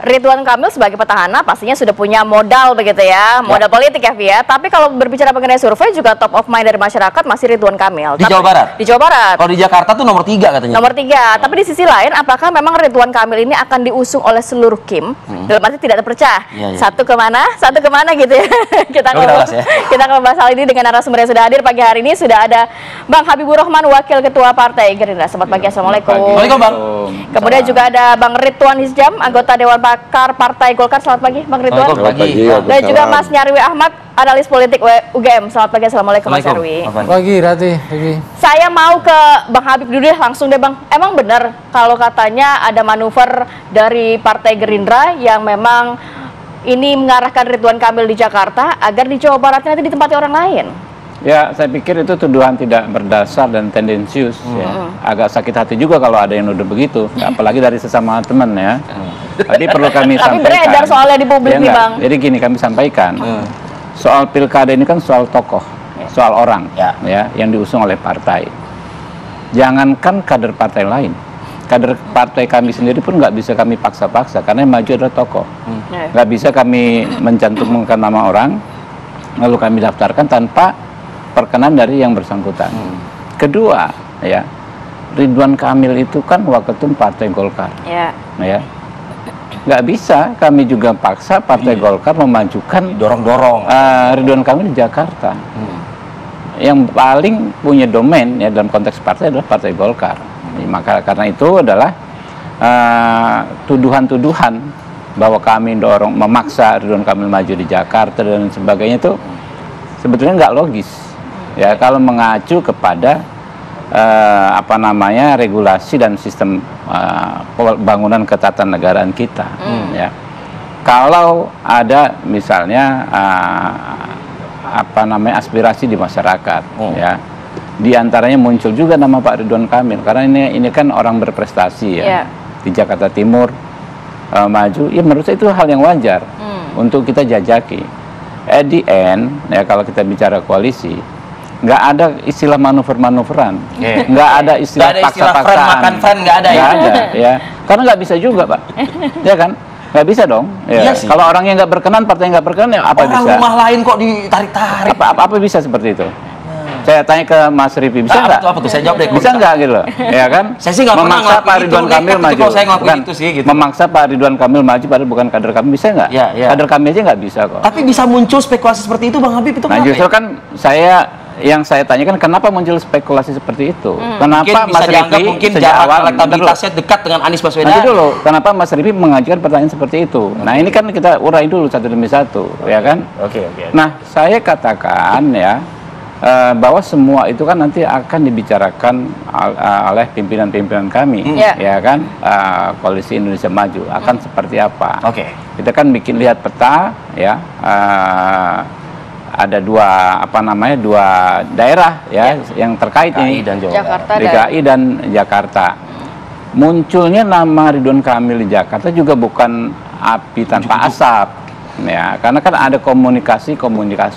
Ridwan Kamil sebagai petahana pastinya sudah punya modal begitu ya, modal politik ya Via. Tapi kalau berbicara mengenai survei juga top of mind dari masyarakat masih Ridwan Kamil. Di Jawa Barat? Di Jawa Barat. Kalau di Jakarta tuh nomor 3 katanya. Nomor 3. Tapi di sisi lain, apakah memang Ridwan Kamil ini akan diusung oleh seluruh Kim? Dalam arti tidak terpecah. Satu kemana gitu ya. Kita akan membahas hal ini dengan narasumber yang sudah hadir pagi hari ini. Sudah ada Bang Habibur Rahman, Wakil Ketua Partai Gerindra. Selamat pagi, Assalamualaikum. Waalaikumsalam, Bang. Kemudian juga ada Bang Ridwan Hizjam, anggota Dewan Pakar Partai Golkar. Selamat pagi, Bang Ridwan. Selamat pagi. Dan juga Mas Nyarwi Ahmad, analis politik UGM. Selamat pagi, Assalamualaikum Mas Nyarwi. Pagi, Rati. Saya mau ke Bang Habib dulu deh, langsung deh Bang. Emang benar kalau katanya ada manuver dari Partai Gerindra yang memang ini mengarahkan Ridwan Kamil di Jakarta agar di Jawa Barat nanti ditempati orang lain? Ya, saya pikir itu tuduhan tidak berdasar dan tendensius. Ya. Agak sakit hati juga kalau ada yang nuduh begitu, apalagi dari sesama teman ya. Tadi perlu kami sampaikan. Tapi beredar soalnya di publik nih Bang. Jadi gini, kami sampaikan. Soal pilkada ini kan soal tokoh, soal orang ya, yang diusung oleh partai. Jangankan kader partai lain, kader partai kami sendiri pun nggak bisa kami paksa-paksa karena yang maju adalah tokoh. Nggak bisa kami mencantumkan nama orang lalu kami daftarkan tanpa perkenan dari yang bersangkutan. Kedua, ya, Ridwan Kamil itu kan waketum Partai Golkar. Ya. Nggak bisa kami juga paksa Partai Golkar memajukan dorong-dorong Ridwan Kamil di Jakarta. Yang paling punya domain ya dalam konteks partai adalah Partai Golkar. Maka karena itu adalah tuduhan-tuduhan bahwa kami dorong memaksa Ridwan Kamil maju di Jakarta dan sebagainya itu sebetulnya nggak logis. Ya, kalau mengacu kepada regulasi dan sistem bangunan ketatanegaraan kita, ya. Kalau ada misalnya aspirasi di masyarakat, ya, di antaranya muncul juga nama Pak Ridwan Kamil karena ini kan orang berprestasi ya, di Jakarta Timur maju, ya menurut saya itu hal yang wajar untuk kita jajaki. At the end, ya kalau kita bicara koalisi, nggak ada istilah manuver-manuveran, nggak ada istilah paksa-paksaan, makan friend nggak ada ya, karena nggak bisa juga Pak, ya kan, nggak bisa dong. Ya. Kalau orangnya nggak berkenan, partai nggak berkenan, ya apa bisa? Orang rumah lain kok ditarik-tarik? Apa bisa seperti itu? Saya tanya ke Mas Rifi, bisa nggak? Apa tuh? Saya jawab deh. Bisa nggak gitu loh, ya kan? Saya sih nggak pernah memaksa Pak Ridwan Kamil maju, bukan itu sih, gitu. Memaksa Pak Ridwan Kamil maju padahal bukan kader kami, bisa nggak? Kader kami aja nggak bisa kok. Tapi bisa muncul spekulasi seperti itu, Bang Habib, itu nah justru kan yang saya tanyakan kenapa muncul spekulasi seperti itu? Kenapa Mas Rifi sejak awal elektabilitasnya dekat dengan Anies Baswedan? Nanti dulu, kenapa Mas Rifi mengajukan pertanyaan seperti itu? Nah ini kan kita urai dulu satu demi satu, ya kan? Nah saya katakan ya bahwa semua itu kan nanti akan dibicarakan oleh pimpinan-pimpinan kami, ya kan? Koalisi Indonesia Maju akan seperti apa? Kita kan lihat peta, ya. Ada dua daerah ya yang terkait ini, DKI dan Jakarta. Munculnya nama Ridwan Kamil di Jakarta juga bukan api tanpa asap, ya, karena kan ada komunikasi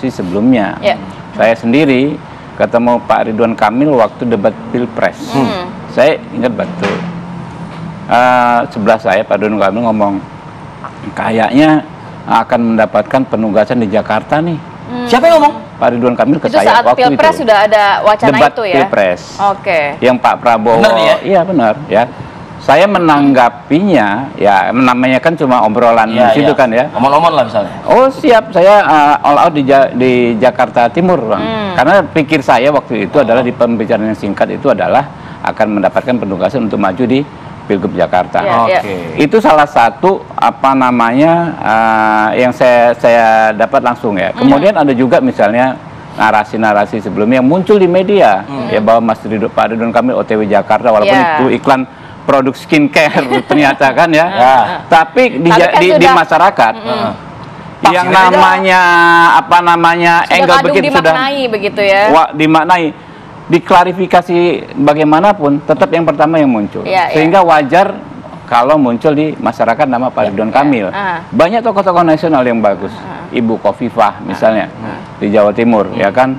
sebelumnya. Saya sendiri ketemu Pak Ridwan Kamil waktu debat Pilpres. Saya ingat betul. Sebelah saya Pak Ridwan Kamil ngomong, kayaknya akan mendapatkan penugasan di Jakarta nih. Siapa yang ngomong? Pak Ridwan Kamil ke saya waktu itu. Pilpres sudah ada wacana debat itu ya? Pilpres. Yang Pak Prabowo. Benar ya? Iya benar ya. Saya menanggapinya, ya namanya kan cuma obrolan di situ kan ya. Omon-omon lah misalnya. Oh siap, saya all out di Jakarta Timur, Bang. Karena pikir saya waktu itu adalah di pembicaraan yang singkat itu adalah akan mendapatkan penugasan untuk maju di Pilgub Jakarta. Itu salah satu yang saya dapat langsung ya. Kemudian ada juga misalnya narasi-narasi sebelumnya yang muncul di media ya bahwa Pak Ridwan Kamil OTW Jakarta walaupun itu iklan produk skincare ternyata kan ya. Tapi di masyarakat yang namanya angle begitu sudah begitu ya. Dimaknai. Diklarifikasi bagaimanapun tetap yang pertama yang muncul, sehingga wajar kalau muncul di masyarakat nama Pak Ridwan Kamil. Banyak tokoh-tokoh nasional yang bagus, Ibu Khofifah misalnya di Jawa Timur, ya kan,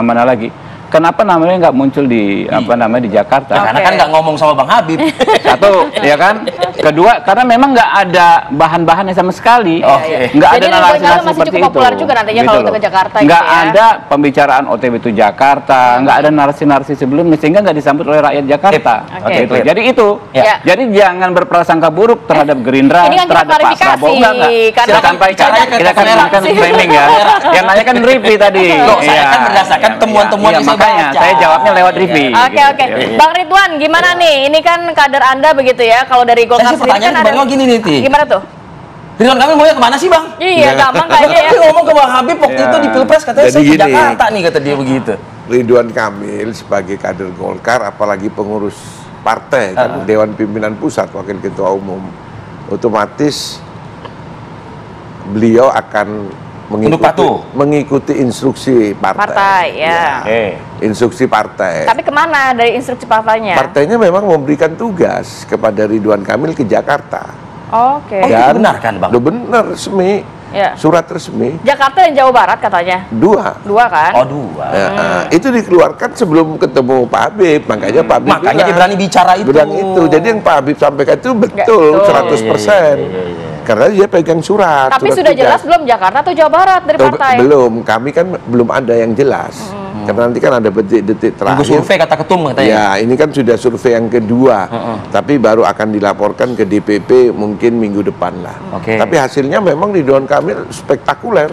mana lagi. kenapa namanya nggak muncul di di Jakarta? Karena kan nggak ngomong sama Bang Habib. Satu, ya kan. Kedua, karena memang nggak ada bahan-bahannya sama sekali. Nggak ada narasi-narasi masih seperti cukup itu. populer juga nantinya kalau untuk ke Jakarta. Nggak gitu ya. ada pembicaraan OTW itu Jakarta, nggak ada narasi-narasi sebelumnya sehingga nggak disambut oleh rakyat Jakarta. Gitu. Jadi itu, jadi jangan berprasangka buruk terhadap Gerindra, terhadap Pak Prabowo. Kita sampaikan, kita kan framing ya. Yang nanya kan Rivi tadi. Saya kan berdasarkan temuan-temuan yang saya baca. Saya jawabnya lewat Rivi. Oke. Bang Ridwan, gimana nih? Ini kan kader Anda begitu ya. Kalau dari Golkar sendiri kan ada gini nih, Ti. Gimana tuh? Ridwan Kamil maunya kemana sih, Bang? Iya, gampang kayaknya ya. Dia ngomong ke Bang Habib waktu itu di Pilpres katanya saya ke Jakarta nih, kata dia begitu. Ridwan Kamil sebagai kader Golkar, apalagi pengurus partai, kan Dewan Pimpinan Pusat, Wakil Ketua Umum, otomatis beliau akan mengikuti instruksi partai. Instruksi partai. Tapi kemana dari instruksi partainya? Partainya memang memberikan tugas kepada Ridwan Kamil ke Jakarta. Oke. Dan benar kan, Bang? Benar, resmi. Surat resmi. Jakarta dan Jawa Barat katanya. Dua kan? Oh, dua. Itu dikeluarkan sebelum ketemu Pak Habib, makanya Pak Habib makanya dia berani bicara itu. Jadi yang Pak Habib sampaikan itu betul 100%. Karena dia pegang surat. Tapi sudah jelas belum Jakarta atau Jawa Barat dari partai? Belum, kami kan belum ada yang jelas. Karena nanti kan ada detik-detik terakhir. Survei kata ketum katanya. Ya, ini kan sudah survei yang kedua. Tapi baru akan dilaporkan ke DPP mungkin minggu depan lah. Tapi hasilnya memang Ridwan Kamil spektakuler.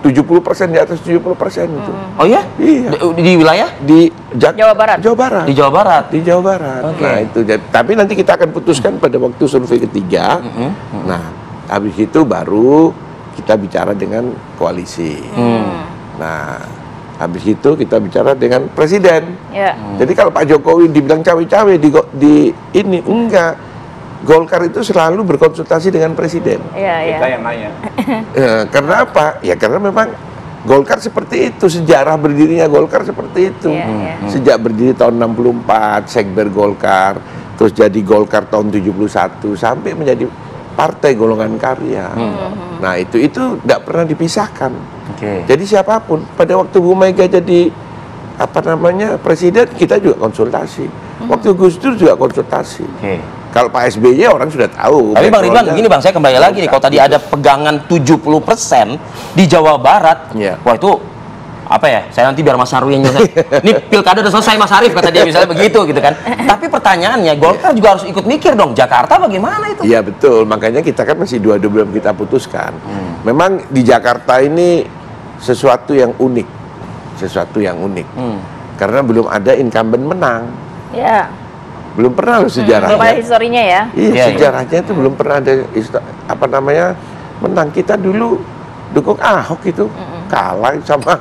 70%, di atas 70% itu. Oh ya? Iya. Di wilayah? Di Jawa Barat. Di Jawa Barat. Di Jawa Barat. Nah, itu. Tapi nanti kita akan putuskan pada waktu survei ketiga. Nah, habis itu baru kita bicara dengan koalisi. Nah, habis itu kita bicara dengan presiden. Jadi kalau Pak Jokowi dibilang cawe-cawe di ini enggak. Golkar itu selalu berkonsultasi dengan presiden. Kita yang nanya. Karena apa? Ya karena memang Golkar seperti itu, sejarah berdirinya Golkar seperti itu. Sejak berdiri tahun 64, Sekber Golkar, terus jadi Golkar tahun 71 sampai menjadi partai golongan karya. Nah, itu tidak pernah dipisahkan. Jadi siapapun, pada waktu Bu Mega jadi presiden, kita juga konsultasi. Waktu Gus Dur juga konsultasi. Kalau Pak SBY orang sudah tahu. Tapi Bang Ridwan, begini Bang, saya kembali lagi nih. Kalau tadi ada pegangan 70% di Jawa Barat, wah itu apa ya? Saya nanti biar Mas Arwi yang nyelesai. Ini pilkada udah selesai Mas Arief, kata dia misalnya begitu gitu kan. Tapi pertanyaannya, Golkar juga harus ikut mikir dong. Jakarta bagaimana itu? Iya betul, makanya kita kan masih dua belum kita putuskan. Memang di Jakarta ini sesuatu yang unik, karena belum ada incumbent menang. Belum pernah loh sejarahnya. Belum ada historinya ya? Iya, sejarahnya itu belum pernah ada menang. Kita dulu dukung Ahok itu kalah sama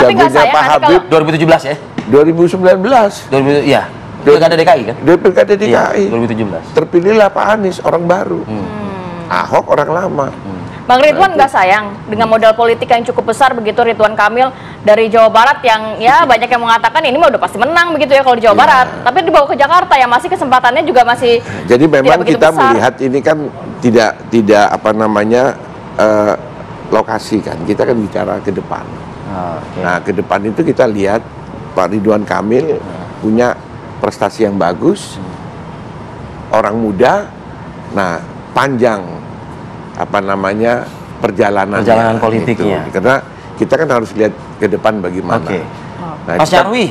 jagonya Pak Habib. 2017 ya? 2019. Iya. Pilkada DKI kan? Pilkada DKI. 2017. Terpilihlah Pak Anies, orang baru. Ahok orang lama. Bang Ridwan nggak sayang dengan modal politik yang cukup besar begitu Ridwan Kamil dari Jawa Barat yang ya banyak yang mengatakan ini mah udah pasti menang begitu ya kalau di Jawa Barat, tapi dibawa ke Jakarta yang masih kesempatannya juga masih. Jadi memang kita besar. Melihat ini kan tidak lokasi kan, kita kan bicara ke depan. Nah ke depan itu kita lihat Pak Ridwan Kamil punya prestasi yang bagus, orang muda, nah panjang perjalanan politiknya. Gitu. Karena kita kan harus lihat ke depan bagaimana. Nah, Mas Nyarwi,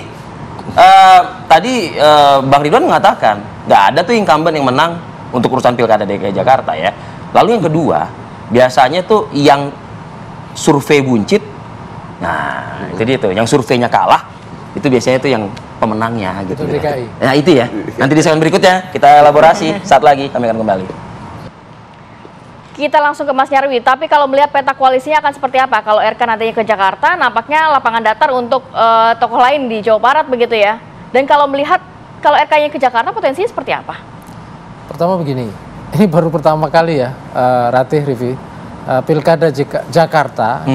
tadi Bang Ridwan mengatakan nggak ada tuh incumbent yang menang untuk urusan pilkada DKI Jakarta ya. Lalu yang kedua, biasanya tuh yang survei buncit, nah itu dia tuh, yang surveinya kalah, itu biasanya tuh yang pemenangnya gitu. Nah itu ya. Nanti di segmen berikutnya kita elaborasi. Saat lagi kami akan kembali. Kita langsung ke Mas Nyarwi, tapi kalau melihat peta koalisinya akan seperti apa? Kalau RK nantinya ke Jakarta, nampaknya lapangan datar untuk tokoh lain di Jawa Barat begitu ya. Dan kalau melihat, kalau RK-nya ke Jakarta potensinya seperti apa? Pertama begini, ini baru pertama kali ya, Ratih, Rivi, pilkada Jakarta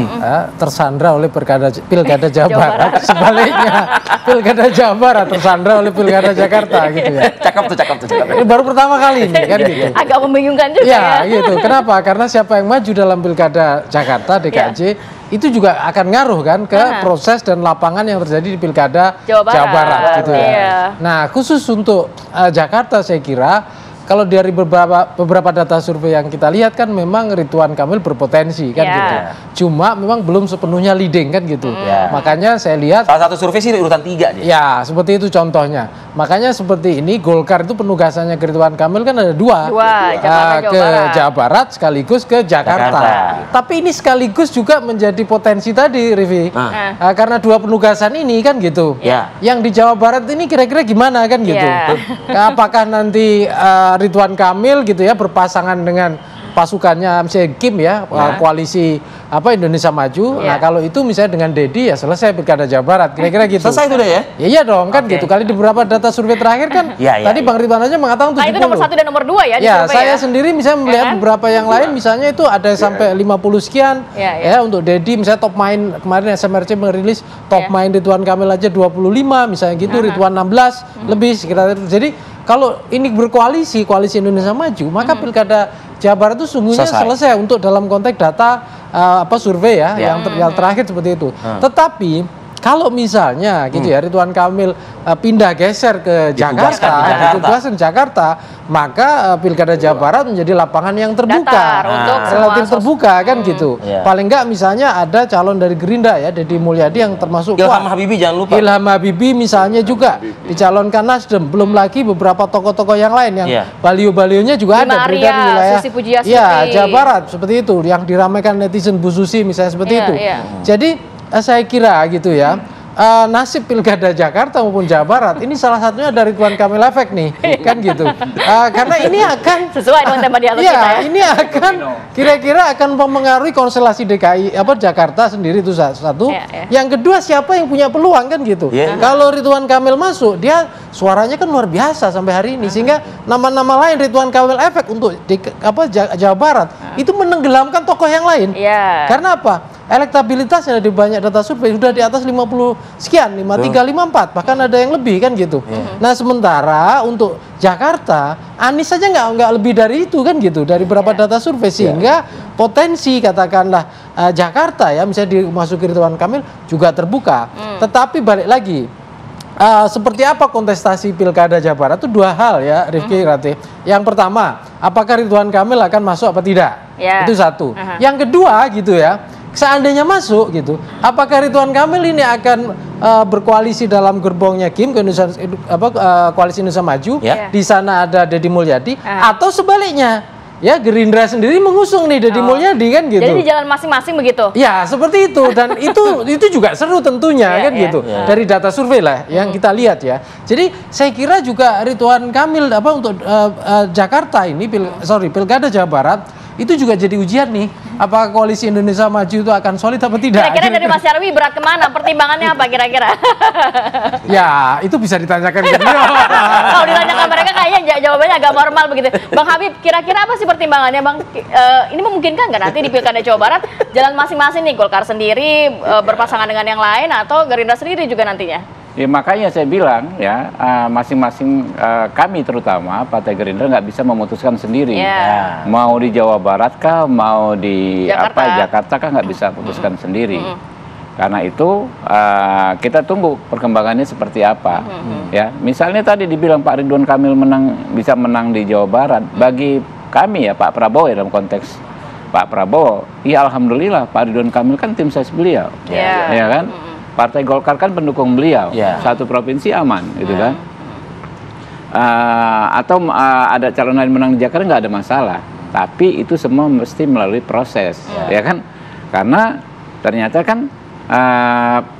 tersandra oleh pilkada Jawa Barat. Sebaliknya, pilkada Jawa Barat tersandra oleh pilkada Jakarta gitu ya. Cakep tuh. Ini baru pertama kali ini kan gitu. Agak membingungkan juga ya. Gitu. Kenapa? Karena siapa yang maju dalam pilkada Jakarta DKJ itu juga akan ngaruh kan ke proses dan lapangan yang terjadi di Pilkada Jawa Barat gitu ya. Nah, khusus untuk Jakarta saya kira kalau dari beberapa data survei yang kita lihat kan memang Ridwan Kamil berpotensi kan gitu. Cuma memang belum sepenuhnya leading kan gitu. Makanya saya lihat salah satu survei sih urutan 3 dia. Ya, seperti itu contohnya. Makanya seperti ini Golkar itu penugasannya ke Ridwan Kamil kan ada dua ke Jawa Barat sekaligus ke Jakarta. Tapi ini sekaligus juga menjadi potensi tadi, Rivi. Karena 2 penugasan ini kan gitu. Yang di Jawa Barat ini kira-kira gimana kan gitu. Apakah nanti Ridwan Kamil gitu ya berpasangan dengan pasukannya misalnya Kim ya, koalisi Indonesia Maju. Nah, kalau itu misalnya dengan Dedi ya selesai Pilkada Jawa Barat. Kira-kira gitu. Selesai itu deh ya? Iya dong kan gitu. Kali di beberapa data survei terakhir kan tadi Bang Ridwan aja mengatakan 70. Nah, itu nomor 1 dan nomor 2 ya di survei saya sendiri misalnya melihat beberapa yang lain misalnya itu ada sampai 50 sekian ya untuk Dedi misalnya top main kemarin SMRC merilis top main Ridwan Kamil aja 25 misalnya gitu, Ridwan 16 lebih sekitar itu. Jadi kalau ini berkoalisi, koalisi Indonesia Maju, maka Pilkada Jawa Barat itu sungguhnya selesai untuk dalam konteks data survei yang terakhir seperti itu. Tetapi kalau misalnya gitu ya Ridwan Kamil pindah geser ke Jakarta, maka Pilkada Jawa Barat menjadi lapangan yang terbuka, relatif terbuka kan gitu. Paling enggak misalnya ada calon dari Gerindra ya, Deddy Mulyadi yang termasuk Ilham Habibie jangan lupa. Ilham Habibie misalnya juga dicalonkan Nasdem, belum lagi beberapa tokoh-tokoh yang lain yang baliho-balionya juga ada beredar di wilayah Jawa Barat seperti itu, yang diramaikan netizen Bu Susi misalnya seperti itu. Jadi saya kira gitu ya, nasib Pilkada Jakarta maupun Jawa Barat ini salah satunya dari Ridwan Kamil efek nih, kan gitu. Karena ini akan sesuai dengan tema dialog kita ya. Ini akan kira-kira akan mempengaruhi konstelasi DKI Jakarta sendiri itu satu. Yang kedua siapa yang punya peluang kan gitu. Kalau Ridwan Kamil masuk, dia suaranya kan luar biasa sampai hari ini sehingga nama-nama lain Ridwan Kamil efek untuk Jawa Barat itu menenggelamkan tokoh yang lain. Karena apa? Elektabilitas yang di banyak data survei sudah di atas 50 sekian, 53, 54, bahkan ada yang lebih kan gitu. Nah, sementara untuk Jakarta, Anies saja nggak lebih dari itu kan gitu, dari beberapa data survei sehingga potensi katakanlah Jakarta ya misalnya dimasuki Ridwan Kamil juga terbuka. Tetapi balik lagi, seperti apa kontestasi Pilkada Jawa Barat itu 2 hal ya, Rifki Ratih. Yang pertama, apakah Ridwan Kamil akan masuk apa tidak? Itu satu. Yang kedua gitu ya, seandainya masuk gitu, apakah Ridwan Kamil ini akan berkoalisi dalam gerbongnya Kim ke koalisi Indonesia Maju, di sana ada Deddy Mulyadi, atau sebaliknya? Ya Gerindra sendiri mengusung nih Deddy Mulyadi kan gitu. Jadi di jalan masing-masing begitu. Ya seperti itu, dan itu juga seru tentunya kan gitu. Dari data survei lah yang kita lihat ya. Jadi saya kira juga Ridwan Kamil untuk Jakarta ini Pilkada Jawa Barat itu juga jadi ujian nih. Apakah koalisi Indonesia Maju itu akan solid apa tidak? Kira-kira dari Mas Nyarwi berat kemana? Pertimbangannya apa kira-kira? Ya, itu bisa ditanyakan ke beliau. Kalau ditanyakan mereka kayaknya jawabannya agak normal begitu. Bang Habib, kira-kira apa sih pertimbangannya Bang? Ini memungkinkan nggak nanti di Pilkada Jawa Barat jalan masing-masing nih, Golkar sendiri berpasangan dengan yang lain atau Gerindra sendiri juga nantinya? Ya makanya saya bilang ya masing-masing kami terutama Partai Gerindra nggak bisa memutuskan sendiri. Mau di Jawa Barat kah, mau di Jakarta kah nggak bisa putuskan sendiri. Karena itu kita tunggu perkembangannya seperti apa. Ya misalnya tadi dibilang Pak Ridwan Kamil bisa menang di Jawa Barat. Bagi kami ya Pak Prabowo ya dalam konteks Pak Prabowo, ya alhamdulillah Pak Ridwan Kamil kan tim ses beliau, ya kan. Partai Golkar kan pendukung beliau, satu provinsi aman, gitu kan. Atau ada calon lain menang di Jakarta nggak ada masalah, tapi itu semua mesti melalui proses, ya kan? Karena ternyata kan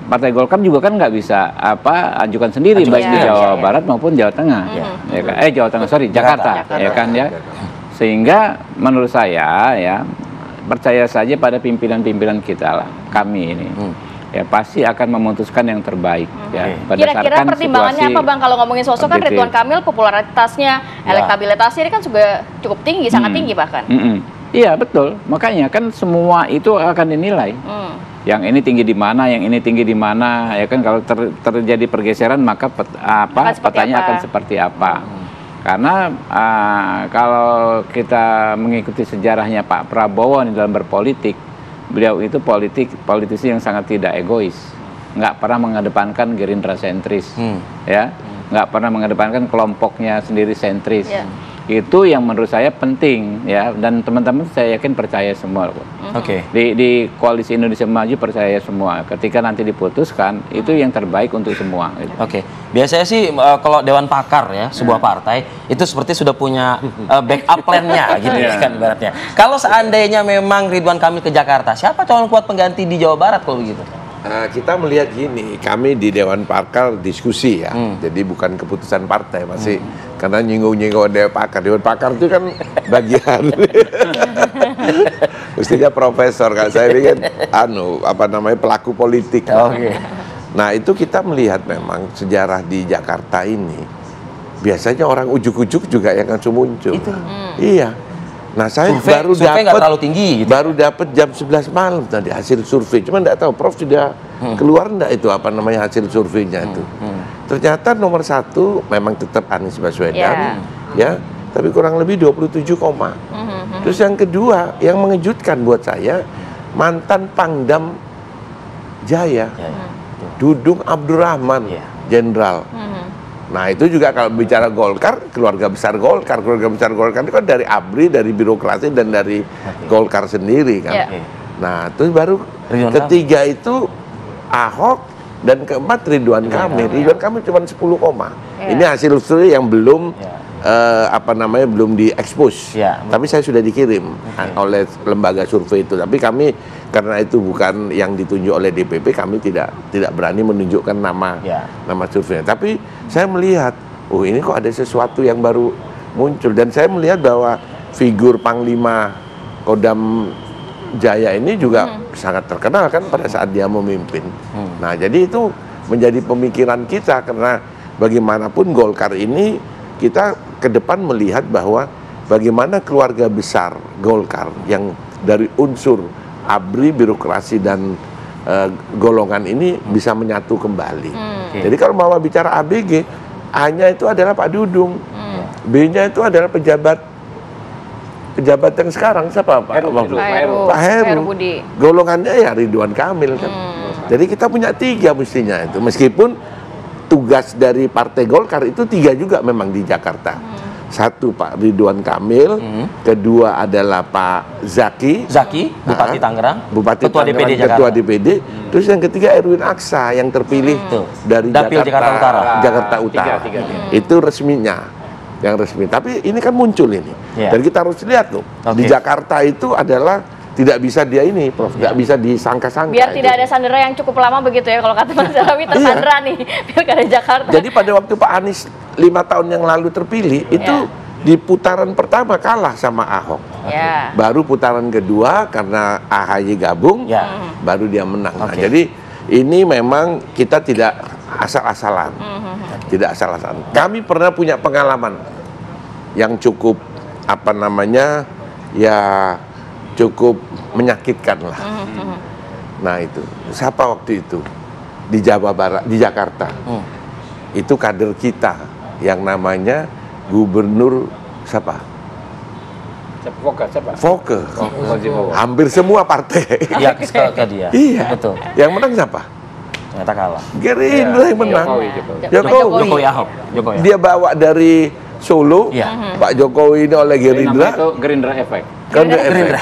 Partai Golkar juga kan nggak bisa ajukan sendiri baik di Jawa Barat maupun Jawa Tengah, ya kan? Jawa Tengah Jakarta, ya kan ya. Sehingga menurut saya ya percaya saja pada pimpinan-pimpinan kita lah, kami ini. Ya pasti akan memutuskan yang terbaik ya. Kira-kira pertimbangannya apa Bang kalau ngomongin sosok kan Ridwan Kamil popularitasnya, elektabilitasnya ini kan juga cukup tinggi, sangat tinggi bahkan. Iya betul, makanya kan semua itu akan dinilai. Yang ini tinggi di mana, yang ini tinggi di mana, ya kan kalau terjadi pergeseran maka petanya akan seperti apa. Karena kalau kita mengikuti sejarahnya Pak Prabowo dalam berpolitik, beliau itu politisi yang sangat tidak egois, nggak pernah mengedepankan Gerindra sentris, ya, nggak pernah mengedepankan kelompoknya sendiri sentris. Itu yang menurut saya penting, ya, dan teman-teman saya yakin percaya semua. Di Koalisi Indonesia Maju percaya semua. Ketika nanti diputuskan, itu yang terbaik untuk semua. Gitu. Biasanya sih kalau Dewan Pakar ya sebuah partai itu seperti sudah punya backup plan-nya gitu kan ibaratnya. Kalau seandainya memang Ridwan Kamil ke Jakarta, siapa calon kuat pengganti di Jawa Barat kalau begitu? Kita melihat gini, kami di Dewan Pakar diskusi ya, jadi bukan keputusan partai masih, karena nyinggung-nyinggung Dewan Pakar. Dewan Pakar itu kan bagian, mestinya profesor, kan saya ini kan pelaku politik. Nah itu kita melihat memang sejarah di Jakarta ini, biasanya orang ujuk-ujuk juga yang langsung muncul. Iya. Nah saya baru dapat jam 11 malam tadi hasil survei, cuma nggak tahu Prof sudah keluar nggak itu hasil surveinya itu. Ternyata nomor 1 memang tetap Anies Baswedan, ya, tapi kurang lebih 27, Terus yang kedua yang mengejutkan buat saya, mantan Pangdam Jaya, Dudung Abdurrahman, Jenderal. Nah itu juga kalau bicara Golkar, keluarga besar Golkar itu kan dari ABRI, dari birokrasi dan dari Golkar sendiri kan. Nah terus baru ketiga itu Ahok dan keempat Ridwan Kamil. Ridwan Kamil cuma 10, Ini hasil survei yang belum belum diekspos. Tapi saya sudah dikirim oleh lembaga survei itu. Tapi kami karena itu bukan yang ditunjuk oleh DPP, kami tidak berani menunjukkan nama surveinya. Tapi saya melihat, ini kok ada sesuatu yang baru muncul, dan saya melihat bahwa figur Panglima Kodam Jaya ini juga sangat terkenal kan pada saat dia memimpin. Nah, jadi itu menjadi pemikiran kita, karena bagaimanapun Golkar ini kita ke depan melihat bahwa bagaimana keluarga besar Golkar yang dari unsur ABRI, birokrasi dan golongan ini bisa menyatu kembali. Jadi kalau mau bicara ABG, A-nya itu adalah Pak Dudung, B-nya itu adalah pejabat yang sekarang siapa Pak Heru. Golongannya ya Ridwan Kamil kan. Jadi kita punya 3 mestinya itu, meskipun tugas dari Partai Golkar itu 3 juga memang di Jakarta. 1 Pak Ridwan Kamil, kedua adalah Pak Zaki, Bupati Tangerang, Ketua DPD, terus yang ketiga Erwin Aksa yang terpilih dari Jakarta Utara. Itu resminya, yang resmi. Tapi ini kan muncul ini, dan kita harus lihat loh, di Jakarta itu adalah tidak bisa dia ini, Prof, tidak bisa disangka-sangka. Biar tidak ada sandera yang cukup lama begitu ya, kalau kata Mas Rawi tersandera nih Pilkada Jakarta. Jadi pada waktu Pak Anies 5 tahun yang lalu terpilih, itu di putaran pertama kalah sama Ahok. Baru putaran kedua karena AHY gabung, baru dia menang. Nah, jadi ini memang kita tidak asal-asalan. Tidak asal-asalan. Kami pernah punya pengalaman yang cukup cukup menyakitkan lah. Nah itu, siapa waktu itu di Jawa Barat, di Jakarta, itu kader kita yang namanya Gubernur siapa? Foke. Hampir semua partai. Iya, ke dia. Iya. Betul. Yang menang siapa? Ternyata kalah. Gerindra yang menang. Jokowi Ahok. Dia bawa dari Solo, Pak Jokowi ini oleh Gerindra. Itu Gerindra efek. Gerindra.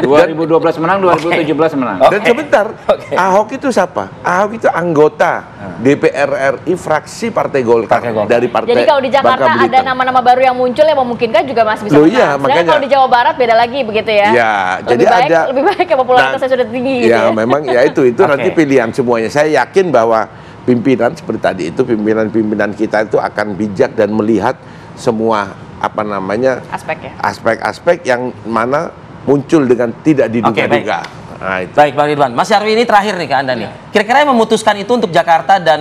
2012 menang, 2017 menang. Dan sebentar, Ahok itu siapa? Ahok itu anggota DPR RI fraksi Partai Golkar dari Partai. Jadi kalau di Jakarta ada nama-nama baru yang muncul yang memungkinkan juga masih bisa menang. Makanya kalau di Jawa Barat beda lagi begitu ya. Ya, lebih baik ya popularitasnya sudah tinggi gitu ya. Memang ya itu nanti pilihan semuanya. Saya yakin bahwa pimpinan seperti tadi itu, pimpinan kita itu akan bijak dan melihat semua aspek-aspek yang mana muncul dengan tidak diduga-duga. Baik Bang Ridwan, Mas Nyarwi ini terakhir nih ke Anda nih. Kira-kira yang memutuskan itu untuk Jakarta dan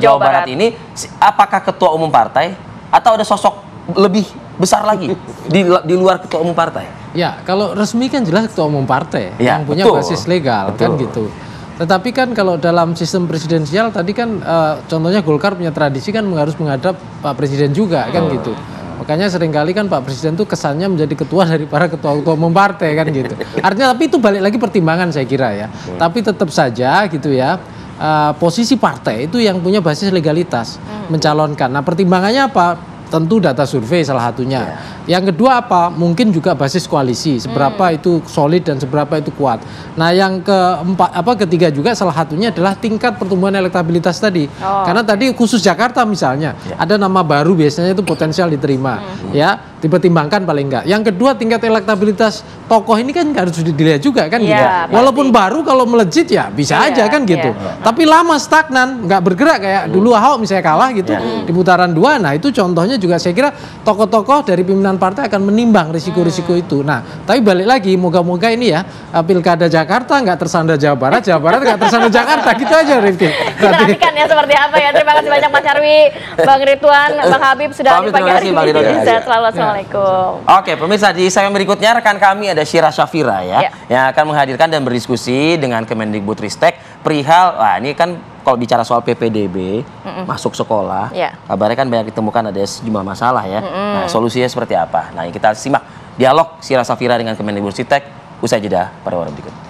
Jawa Barat ini, apakah ketua umum partai atau ada sosok lebih besar lagi di luar ketua umum partai? Ya, kalau resmi kan jelas ketua umum partai yang punya basis legal kan gitu. Tetapi kan kalau dalam sistem presidensial tadi kan contohnya Golkar punya tradisi kan harus menghadap Pak Presiden juga kan gitu. Makanya seringkali kan Pak Presiden tuh kesannya menjadi ketua dari para ketua-ketua umum partai kan gitu. Artinya tapi itu balik lagi pertimbangan saya kira ya. Tapi tetap saja gitu ya. Posisi partai itu yang punya basis legalitas mencalonkan. Nah, pertimbangannya apa? Tentu data survei salah satunya. Yang kedua apa? Mungkin juga basis koalisi, seberapa itu solid dan seberapa itu kuat. Nah, yang ketiga juga salah satunya adalah tingkat pertumbuhan elektabilitas tadi. Karena tadi khusus Jakarta misalnya, ada nama baru biasanya itu potensial diterima, ya, dipertimbangkan paling enggak. Yang kedua tingkat elektabilitas tokoh ini kan harus dilihat juga kan gitu. Walaupun baru kalau melejit ya bisa aja kan gitu. Tapi lama stagnan, nggak bergerak kayak dulu Ahok misalnya kalah gitu di putaran 2. Nah, itu contohnya juga saya kira tokoh-tokoh dari pimpinan partai akan menimbang risiko-risiko itu. Nah, tapi balik lagi, moga-moga ini ya pilkada Jakarta nggak tersandra Jawa Barat nggak tersandra Jakarta, gitu aja Rifki. Kita nantikan ya seperti apa ya. Terima kasih banyak Mas Nyarwi, Bang Ridwan, Bang Habib sudah hadir pagi hari ini. Sehat selalu, assalamualaikum. Oke, pemirsa, di segmen berikutnya rekan kami ada Syirah Syafira ya, yang akan menghadirkan dan berdiskusi dengan Kemendikbudristek perihal, wah ini kan kalau bicara soal PPDB masuk sekolah, kabarnya kan banyak ditemukan ada sejumlah masalah ya. Nah, solusinya seperti apa? Nah, kita simak dialog Syirah Syafira dengan Kemendikbudristek usai jeda pada waktu berikut.